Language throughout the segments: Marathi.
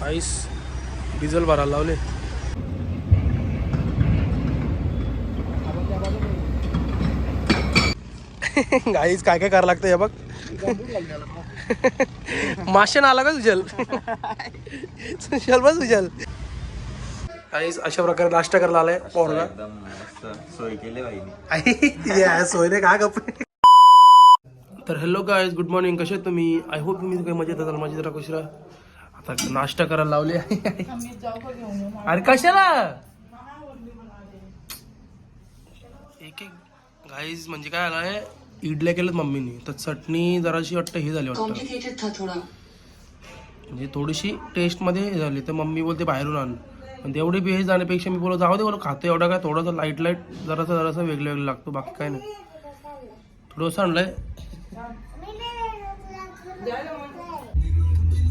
आईस डिझेल भरायला लावले. गाईस काय काय करायला लागतं हे बघ. माशन आला का सुजल? सुजल बस सुजल. गाईस अशा प्रकारे नाश्ता करायला आलाय पोरगा. सोय केली सोय रे का गप. तर हॅलो गाईज, गुड मॉर्निंग. कसे आहेत तुम्ही? आय होप तुम्ही काही मजेत असाल. मजेत राहा, खुश राहा. आता नाश्ता करायला लावले. अरे कशाला एक एक गाईज म्हणजे काय आलाय, इडल्या केल्यात मम्मीने, तर चटणी जराशी वाटतं हे झाली वाटतं, म्हणजे थोडीशी टेस्टमध्ये हे झाली. तर मम्मी बोलते बाहेरून आण, पण तेवढी बेस जाण्यापेक्षा मी बोलतो जाऊ दे, बोलो खातो एवढा काय, थोडासा लाईट जरासा वेगळं वेगळं लागतो, बाकी काय नाही. थोडंसं आणलंय.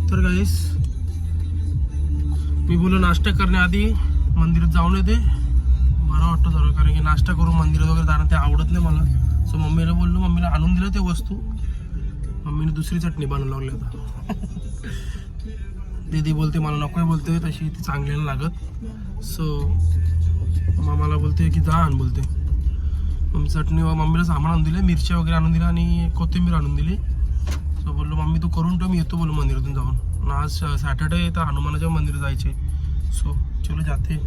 तर गाईस मी बोललो नाश्ता करण्याआधी मंदिरात जाऊन येते, बरं वाटतं जरा, कारण की नाश्ता करून मंदिरात वगैरे जाणं ते आवडत नाही मला. सो मम्मीला बोललो, मम्मीला आणून दिलं ते वस्तू. मम्मीने दुसरी चटणी बनवून लागली आता. दीदी बोलते मला नको बोलते, तशी ती चांगली नाही लागत. सो मामाला बोलते की जा आण बोलते. मग चटणी मम्मीला सामान आणून दिले, मिरच्या वगैरे आणून दिल्या आणि कोथिंबीर आणून दिली. सो बोललो मम्मी तू करून ठेव, मी येतो बोललो मंदिरातून जाऊन. आज सॅटर्डे तर हनुमानाच्या मंदिरात जायचे. सो चलो जाते.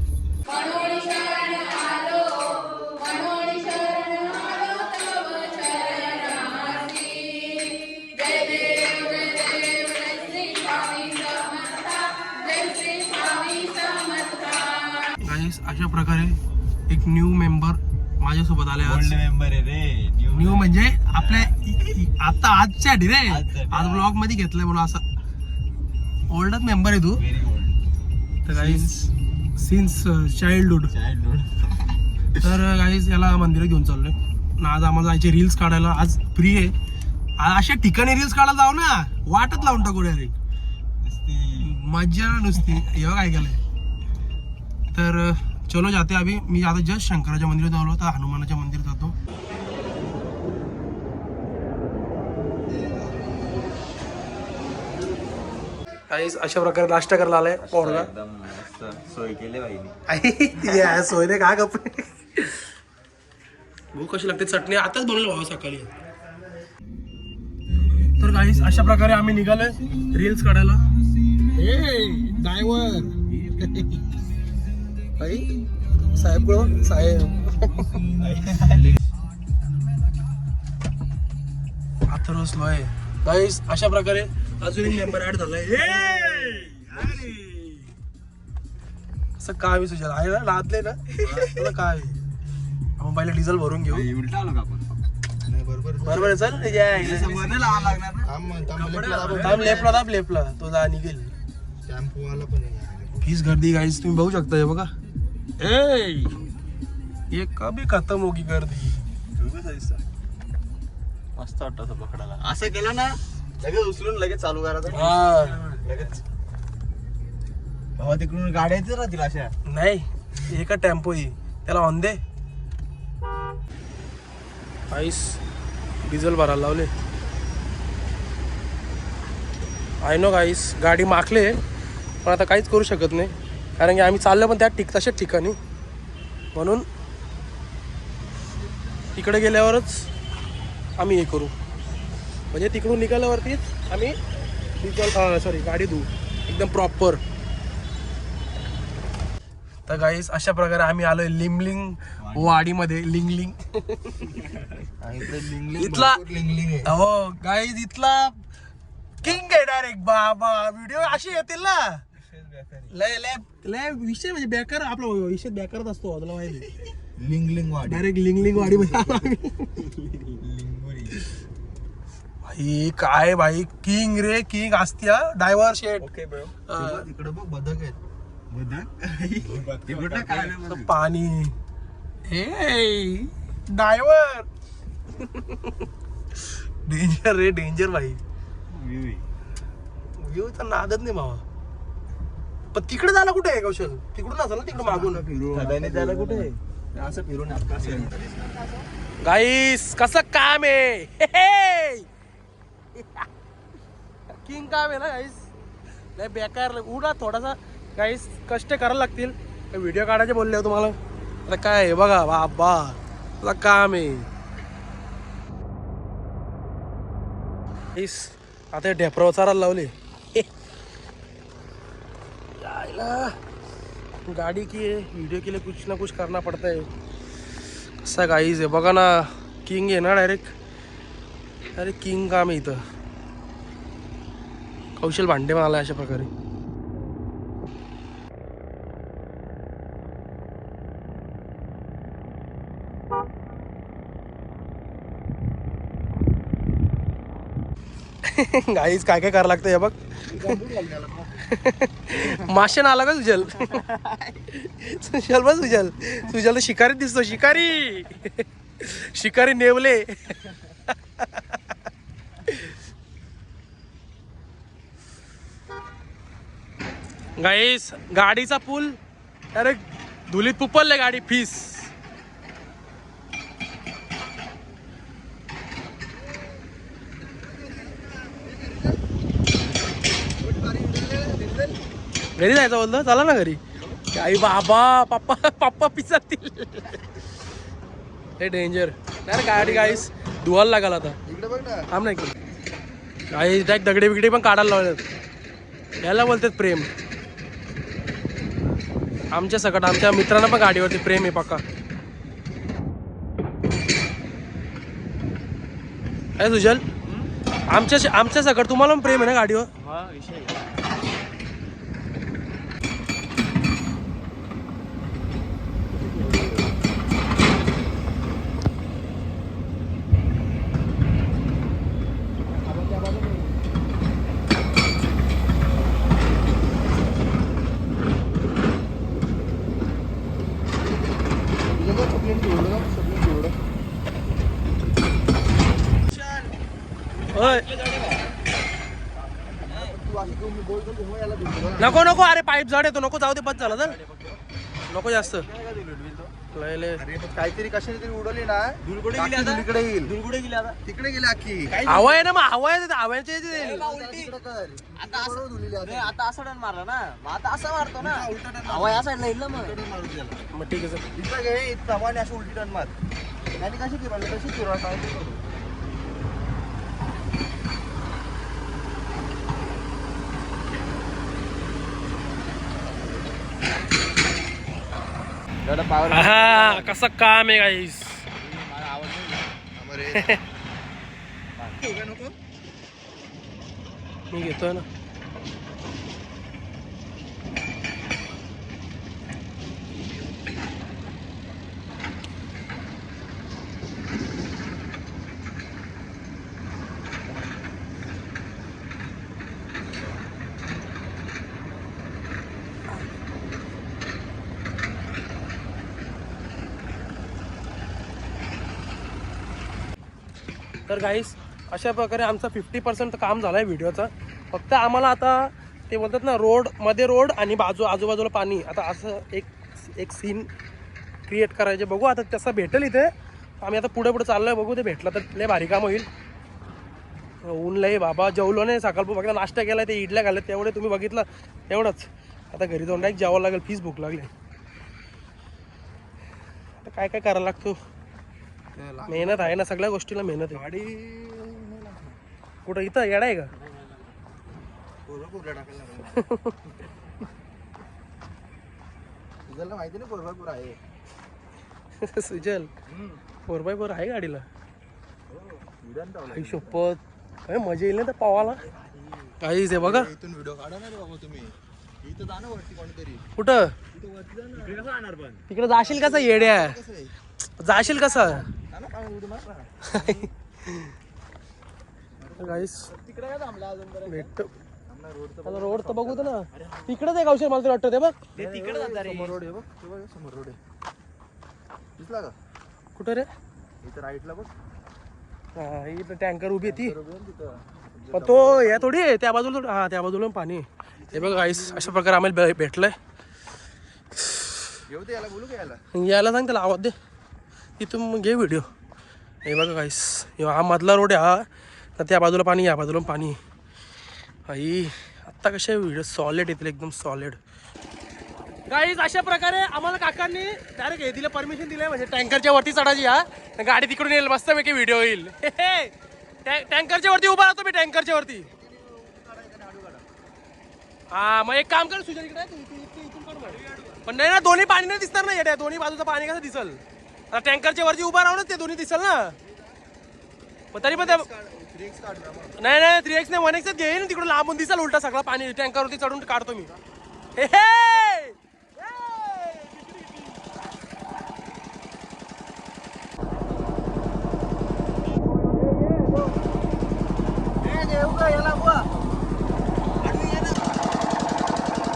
अशा प्रकारे एक न्यू मेंबर माझ्यासोबत आले. ओल्ड मेंबर आहे रे. न्यू म्हणजे आपल्या आता आजच्या रे, आज ब्लॉग मध्ये घेतलंय म्हणून असं. ओल्डच मेंबर आहे तू. तर गाईज सिन्स चाइल्डहुड. तर गाईज याला मंदिरात घेऊन चाललोय ना. आज आम्हाला जायचे रील्स काढायला. आज फ्री आहे. अशा ठिकाणी रील्स काढायला जाऊ ना, वाटत लावून टाकू रे, मज्जा नुसती. एवढं काय केलंय. तर चलो जाते अभी. मी आता जस्ट शंकराच्या मंदिरात आलो, तर हनुमानाच्या मंदिरात जातो. अशा प्रकारे नाश्ता करायला आलाय पोरगा. सोय केली सोय रे का गप. भूक कशी लागते. चटणी आताच बनवलं भावा सकाळी. तर गाईस अशा प्रकारे आम्ही निघालोय रील्स काढायला. ड्रायव्हर साहेब अथर्व स्लो आहे. गाईस अशा प्रकारे अजून एक मेंबर ऍड झालाय. असं काय सुचल आहे ना, लादले ना काय. आपण पहिला डिझेल भरून घेऊ. उलटा आलो का आपण? बरोबर आहे. चल लेफ्टला दाब, लेफ्टला तो जा निघेल. शॅम्पू वाला पण हीच गर्दी गाईस तुम्ही बघू शकता. हे बघा, ये कभी खत्म होगी गर्दी. मस्त वाटतं असं पकडायला. असं केलं ना लगेच उचलून लगेच चालू करायचं. लगेच तिकडून गाड्या येते राहतील अशा. नाही एका टेम्पो ही त्याला ऑन दे. आईस डिझेल भरायला लावले. आय नो गाईस गाडी माखले, पण आता काहीच करू शकत नाही, कारण की आम्ही चाललो पण त्या तशाच ठिकाणी. म्हणून तिकडे गेल्यावरच आम्ही हे करू, म्हणजे तिकडून निघाल्यावरतीच आम्ही डिझेल गाडी धुवू एकदम प्रॉपर. तर गाईस अशा प्रकारे आम्ही आलोय लिंबलिंग वाडीमध्ये. लिंगलिंग इथला हो गाईज, इथला किंग आहे डायरेक्ट. बाबा व्हिडिओ असे येतील ना, लय लय लय विषय म्हणजे बेकार. आपला विषय बेकारच असतो तुला माहिती. लिंगलिंग वाडी, डायरेक्ट लिंगलिंग वाडी मध्ये. भाई काय भाई, किंग रे किंग असत्या. डायव्हर शेट. Okay bro. तिकडे बघ बदक आहेत. बदक पाणी. हे डायव्हर डेंजर रे, डेंजर भाई. व्ह्यू तर नादत नाही बाबा. पण तिकडे जायला कुठे आहे कौशल? तिकडून असेल ना, तिकडे मागून जायला कुठे आहे असं फिरून. गाईस कसं काम आहे. किंग काम आहे ना गाईस. नाही बेकार उडा थोडासा काही कष्ट करायला लागतील. व्हिडिओ काढायचे बोलले तुम्हाला. आता काय आहे बघा बाबा तुला काम आहे. आता ढेपराव चारायला लावले. यायला गाडी की व्हिडिओ के लिए कुछ ना कुछ करना पड़ता है. कसा गाईज आहे बघा ना. किंग आहे ना डायरेक्ट. अरे किंग काम आहे इथं. कौशल भांडे मला अशा प्रकारे. गाईज काय काय करावं लागतं हे बघ. माशन आला का सुजल. सुजल बस सुजल. सुजल शिकारी दिसतो. शिकारी शिकारी नेवले. गाईस गाडीचा पूल अरे धुलीत पुपलले गाडी फीस. घरी जायचं बोलतो. चला ना घरी. आई बाबा पप्पा पप्पा पिसातील. हे डेंजर यार गाडी. गाईस धुवायला लागाल आता. थांब नाही काही डायरेक्ट दगडे बिगडे पण काढायला लावलेत. याला बोलतात प्रेम. आमच्या सकट आमच्या मित्रांना पण गाडीवरती प्रेम आहे पक्का. काय सुजल आमच्या सकट तुम्हाला पण प्रेम आहे ना गाडीवर. नको नको अरे पाईप जड येतो. नको जाऊ दे बस झालं तर. नको जास्त काहीतरी कशाने तरी उडवली ना. धुलकुडे गेली आता. तिकडे येईल. धुलकुडे गेली आता. तिकडे गेली आखी. हवा आहे ना मग. हवा आहे हवायचे. आता असा टन मारला ना. मग आता असा मारतो ना. हवा या साईडला येईल ना. मग ठीक आहे सर. इथं घे इथं अशी उलटी टन मार. आणि कशी फिरवली कशी फिरवा. हा कसं काम आहे गाईस. मी घेतोय ना. तर गाईस अशा प्रकारे आमचा 50% काम झालं आहे व्हिडिओचा. फक्त आम्हाला आता ते बोलतात ना रोड मध्ये रोड आणि आजूबाजूला पाणी. आता असं एक सीन क्रिएट करायचे. बघू आता तसं भेटेल इथे. आम्ही आता पुढे चाललो आहे. बघू ते भेटलं तर लय भारी काम होईल. ऊन लय बाबा. जेवलो नाही सकाळ फक्त नाश्ता केला. ते इडल्या घालत तेवढे तुम्ही बघितलं तेवढंच. आता घरी जाऊन डायरेक्ट जेवायला लागेल. फीस भूक लागली. आता काय काय करायला लागतो. मेहनत आहे ना. सगळ्या गोष्टीला मेहनत आहे. गाडी कुठं इथं येडा आहे का. सुजलला माहिती नाही 4x4 आहे. सुजल 4x4 आहे गाडीला. शपथ काय मजा येईल ना त्या पावाला. काहीच आहे बघा. इथून व्हिडिओ काढा ना रे बाबा तुम्ही. इथं जा ना वरती कोणतरी. कुठं वरती जा ना. इकडे कसं जाणार पण. तिकडे जाशील कसा येड्या. जाशील कसा. तिकडे काय थांबला अजून बरं. भेटतो आता रोड तर बघू ना. तिकडेच आहे गावशे मला तरी वाटतं. ते बघ ते तिकडे जाता रे. समोर रोड आहे बघ. ते बघ समोर रोड आहे. दिसला का. कुठं रे. इथं राईटला बघ. हा इथं टँकर उभी आहे ती. तिथं पण तो या थोडी आहे त्या बाजूला. हा त्या बाजूला पाणी. हे बघा गाईस अशा प्रकारे आम्हाला भेटलंय. येऊ दे याला. बोलू का याला. यायला सांग त्याला आवाज दे. इथून मग घे व्हिडिओ. हे बघा गाईस हा मधला रोड आहे. हा तर त्या बाजूला पाणी या बाजूला पाणी. आई आत्ता कसे व्हिडिओ सॉलिड येतील, एकदम सॉलिड. गाईज अशा प्रकारे आम्हाला काकांनी डायरेक्ट हे दिलं, परमिशन दिलं, म्हणजे टँकरच्या वरती चढायची. हा गाडी तिकडून येईल, मस्तपैकी व्हिडिओ येईल. टँकरच्या वरती उभा राहतो मी, टँकरच्या वरती. हा मग एक काम कर सुजल, इकडे पण नाही ना, दोन्ही पाणी नाही दिसणार ना येड्या, दोन्ही बाजूचं पाणी कसं दिसल? आता टँकरच्या वरती उभा राहूनच ते दोन्ही दिसल ना. पण तरी पण नाही नाही 3x नाही 1x घेईन, तिकडून लांबून दिसल उलटा सगळं पाणी. टँकरवरती चढून काढतो मी.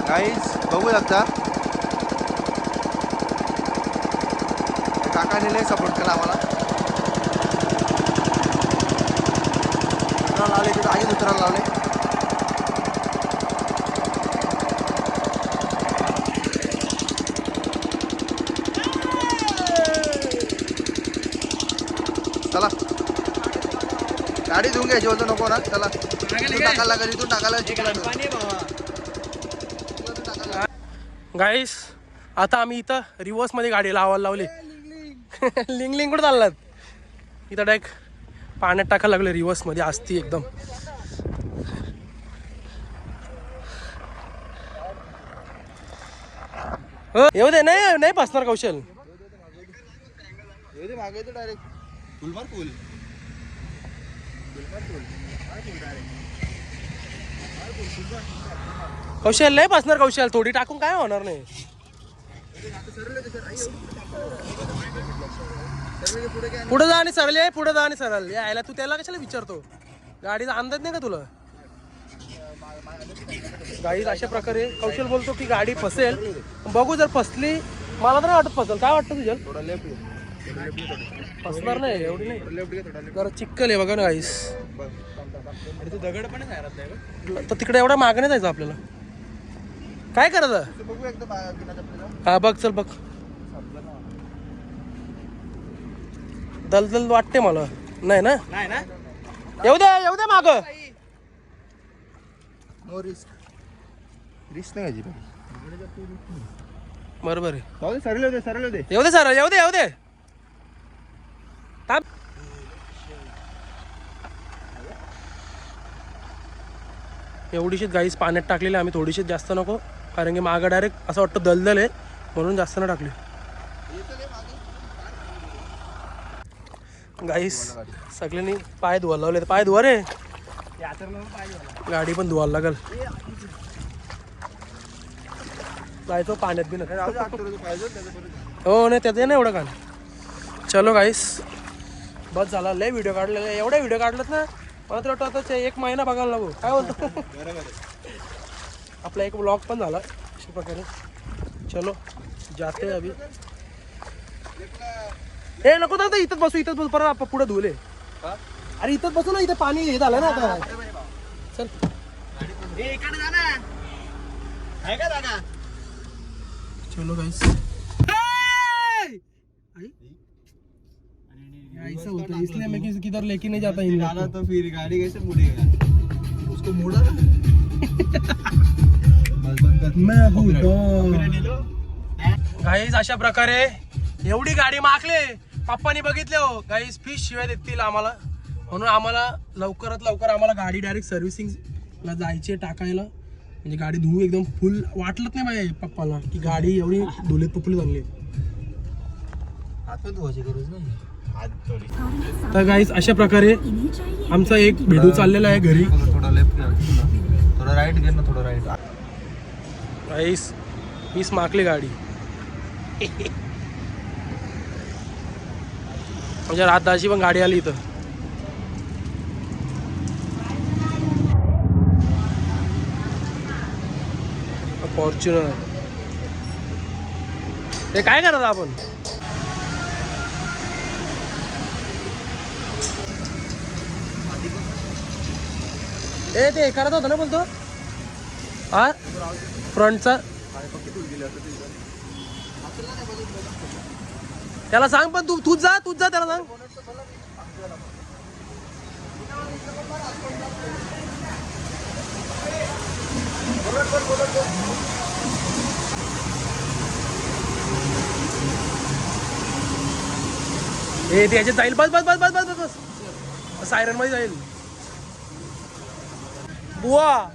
गाईज बघू शकता, काकाने लय सपोर्ट केला आम्हाला. उतरायला लावले तिथं, आधीच उतरायला लावले. चला गाडी धुवून घ्यायची होतं, नको ना. चला टाकायला लागेल, इथून टाकायला. गाईस आता आम्ही इथं रिव्हर्स मध्ये गाडी लावायला लावली. लिंग लिंग कुठं चाललात? इथं डायरेक्ट पाण्यात टाकायला लागले रिव्हर्स मध्ये, असती एकदम. येऊ दे, नाही नाही बसणार कौशल. कौशल नाही बसणार, कौशल थोडी टाकून काय होणार नाही. पुढे जा आणि सरळ, पुढे जा आणि सरळ. यायला तू त्याला कशाला विचारतो? गाडीचा अंदाज नाही का तुला? गाडी अशा प्रकारे कौशल बोलतो की गाडी फसेल. बघू, जर फसली, मला तर वाटत फसेल. काय वाटतं तुझ्या? फसणार नाही एवढी नाही, जरा चिक्कल आहे बघा ना गाईस. दगड पण आहे तर तिकडे एवढा मागणे जायचं आपल्याला. काय करायचं? हा बघ, चल बघ. दलदल वाटते मला. नाही ना, येऊ दे माग. बरोबर आहे. सरळ दे. येऊ दे सर, येऊ दे. एवढीशीच गाईस पाण्यात टाकलेली आम्ही, थोडीशीच, जास्त नको, कारण की मागं डायरेक्ट असं वाटतं दलदल आहे, म्हणून जास्त नाही टाकली. गाईस सगळ्यांनी पाय धुवायला लावले. पाय धुवा रे, गाडी पण धुवायला लागल. जायचो पाण्यात बी नाही. हो नाही, त्याचं नाही एवढं कान. चलो गाईस, बस झाला. लय व्हिडिओ काढले, एवढे व्हिडिओ काढलेत ना, मला तर वाटतं आता 1 महिना बघायला लागू. काय बोलतो? आपला एक ब्लॉग पण झाला अशा प्रकारे. चलो जाते अभि. हे नको दादा, इथंच बसू परत पुढे धुले. अरे इथंच बसू ना, इथं पाणी हे झालं ना आता. चल चलो गाइस. ऐसा होता है, इसलिए मैं किधर लेके नहीं जाता इन लोगों को. तो फिर गाड़ी कैसे मुड़ेगा? उसको मोड़ा ना. गाईज अशा प्रकारे एवढी गाडी मागले. पप्पानी बघितले हो गाईज, फिश शिवाय देतील आम्हाला, म्हणून आम्हाला लवकरात लवकर आम्हाला गाडी डायरेक्ट सर्व्हिसिंगला जायची टाकायला. म्हणजे गाडी धुवू एकदम फुल. वाटलंच नाही माझ्या पप्पाला की गाडी एवढी धुलेत पुपली झाली. तर गाईज अशा प्रकारे आमचा एक व्हिडिओ चाललेला आहे घरी. थोडा लेफ्ट, थोडा राईट घे ना, थोडा राईट. गाईस हीच मागली गाडी. म्हणजे रातदाची पण गाडी आली इथं. फॉर्च्युनर. ते काय करत आपण? ते करत होतं ना बोलतो. हा फ्रंटचा त्याला सांग. पण तूच जा त्याला सांग. हे त्याच्यात जाईल. बस बस बस बस बस बस बस सायरन मध्ये जाईल. बुवा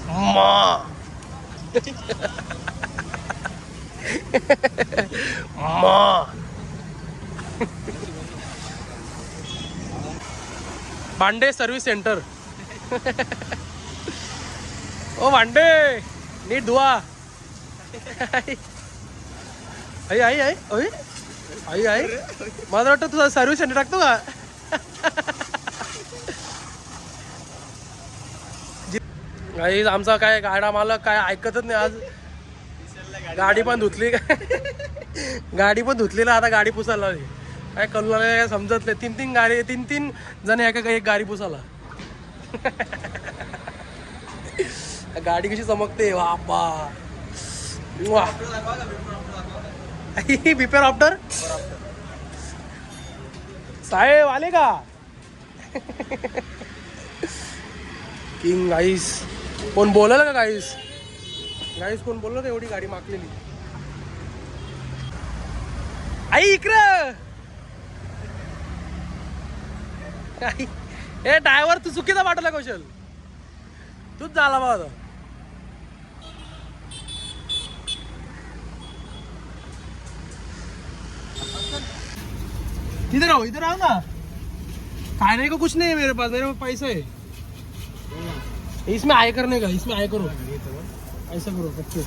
मा मा भांडे सर्व्हिस सेंटर. ओ भांडे नीट धुवा. आई आई आई आई आई आई मला वाटतं तुझा सर्व्हिस सेंटर टाकतो का. गाईज आमचा काय गाडा मालक काय ऐकतच नाही आज. गाडी पण धुतली. गाडी पण धुतली ना आता गाडी पुसायला लावली. काय करू लागले काय समजत नाही. तीन तीन जण एका एक गाडी पुसायला. गाडी कशी चमकते बापा. वा बिफोर आफ्टर साहेब आले का. किंग गाईस कोण बोललं का गाईस. गाईस कोण बोललं का एवढी गाडी मागलेली. आई इकडं. ए ड्रायव्हर तू चुकीचा पाठवला कौशल. तूच झाला बा आता. इधर आओ ना. खाने को कुछ नहीं है मेरे पास पैसा है. इसमें आय करने का. इसमें आय करो. ऐसा करो बच्चे.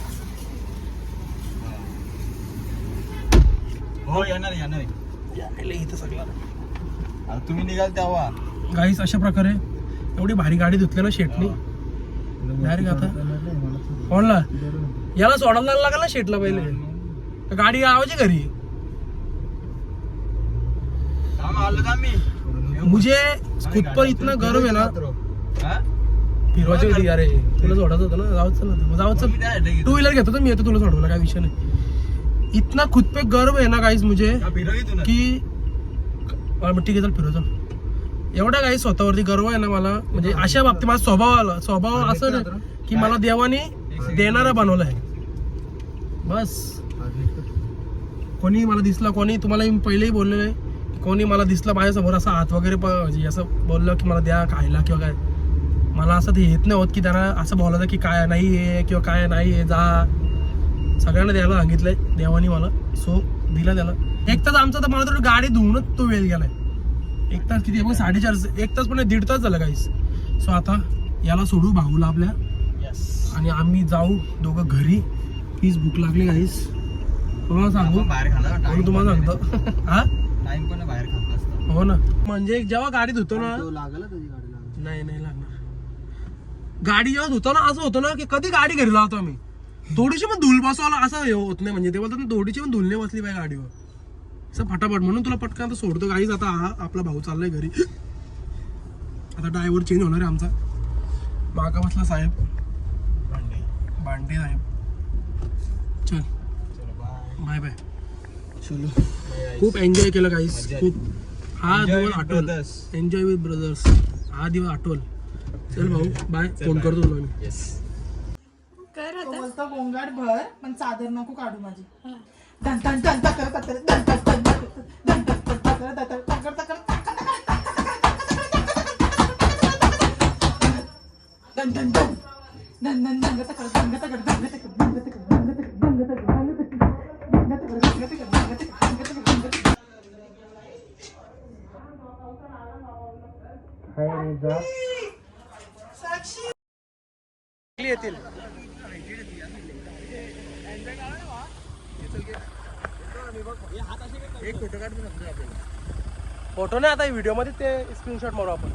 हो येणार इथं सगळं तुम्ही निघाल तेव्हा. गाईस अशा प्रकारे एवढी भारी गाडी धुतली ना शेटनी डायरेक्ट. आता कोणला याला सोडायला लागला ना शेटला पहिले. गाडी आवायची घरी. मुझे खुद पर इतना गर्व है ना. फिरवायची होती अरे तुला सोडायचं होतं ना. जावं टू व्हीलर घेतो तर मी येतो तुला सोडवला काय विषय नाही. इतना खुद पे गर्व है ना गाईस मुझे की ठीक आहे चल फिरवतो. एवढा काही स्वतःवरती गर्व आहे ना मला. म्हणजे अशा बाबतीत माझा स्वभाव असं की मला देवाने देणारा बनवलं आहे बस. कोणी मला दिसला कोणी तुम्हाला पहिलेही बोललेलं आहे. कोणी मला दिसलं माझ्यासमोर असा हात वगैरे म्हणजे असं बोललं की मला द्या खायला किंवा काय. मला असं ते येत नाही होत की त्यांना असं बोलायचं की काय नाही आहे किंवा काय नाही आहे. जा सगळ्यांना द्यायला सांगितलंय देवानी मला. सो दिला त्याला. एक तास आमचा तर मला तर गाडी धुवूनच तो वेळ गेलाय. एक तास किती मग 4:30 एक तास पण 1.5 तास झाला काहीच. सो आता याला सोडू भाऊला आपल्या आणि आम्ही जाऊ दोघं घरी. प्लीज भूक लागली काहीच तुम्हाला सांगू. तुम्हाला सांगतो हा टाइम पण बाहेर खाल्ला असता. हो ना. म्हणजे जेव्हा गाडी धुतो ना लागला तुझी गाडी. नाही लागणार. गाडी जेव्हा धुतो ना असं होतं ना की कधी गाडी घरी लावतो आम्ही. थोडीशी पण धूल बसवायला असं होत नाही. म्हणजे ते बोलतात ना थोडीशी पण धूल नाही बसली पाहिजे गाडीवर असं फटाफट. म्हणून तुला पटकन आता सोडतो गाईज. आता हा आपला भाऊ चाललाय घरी. आता ड्रायव्हर चेंज होणार आहे आमचा. मागा बसला साहेब भांडे साहेब. चल बाय बाय. चलो खूप एन्जॉय केलं गाईज. खूप हा दिवस आठवल. Enjoy with brothers. हा दिवस आठवल. चल भाऊ बाय. फोन करतो तुला मी. बोलतो गोंगाट भर पण चादर नको काढू माझी. दन दन दन तकर तकर दन दन दन दन तकर तकर तकर तकर तकर दन दन दन दन दन दन तकर दन तकर दन तकर दन तकर दन तकर दन तकर दन तकर. साक्षी येतील. एक फोटो काढ. फोटो नाही आता व्हिडिओ मध्ये ते स्क्रीनशॉट मारू आपण.